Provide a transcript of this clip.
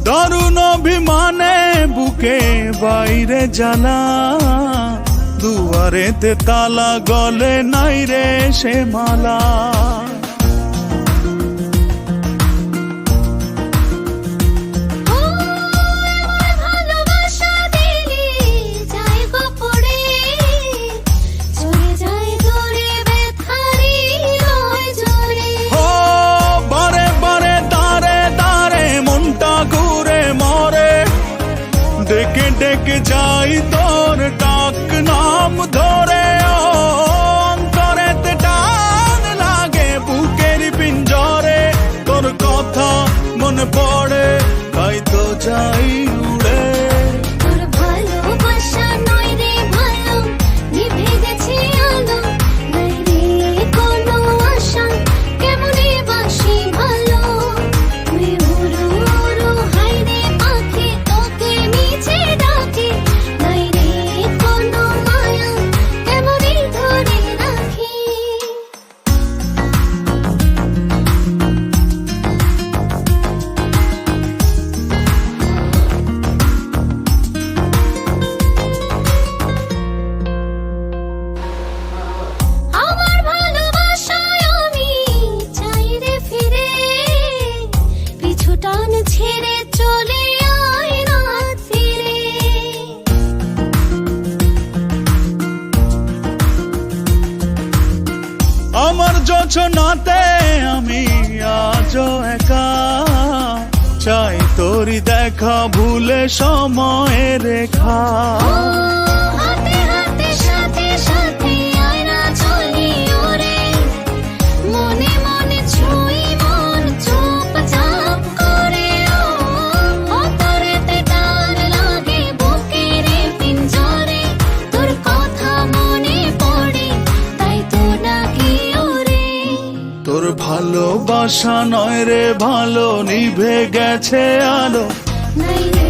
দারুণ অভিমানে বুকে বাইরে জ্বালা, দুয়ারেতে তালা গলে নাই রে সে মালা। ডেকে ডেকে যাই তোর ডাক নাম ধরে, অন্তরেতে টান লাগে বুকের পিঞ্জরে। তোর কথা মনে পড়ে তাই তো যাই উড়ে। তোর ভালোবাসা নয় রে ভালো, নিভে গেছে আলো, নাই রে কোনো আশা, কেমনে বাসি ভালো। তুই উড়ো উড়ো হাই রে পাখি, তোকে নিচে ডাকে, নাই রে কোনো মায়া, কেমনে ধরে রাখি। আমার ভালোবাসায় আমি চাই রে ফিরে, পিছু টান ছেড়ে চলে আয় রাত ফিরে। আমার যোছনাতে আমি আজও একা, চাই তোরি দেখা ভুলে সময়ের রেখা। হাতে হাতে সাথে সাথে আয় না চলি ওরে, মনে মনে ছুঁই মন চুপচাপ করে। অন্তরেতে টান লাগে বুকের পিঞ্জরে, তোর কথা মনে পড়ে তাই তো ডাকি ওরে। তোর ভালোবাসা নয় রে ভালো, নিভে গেছে আলো, নাই রে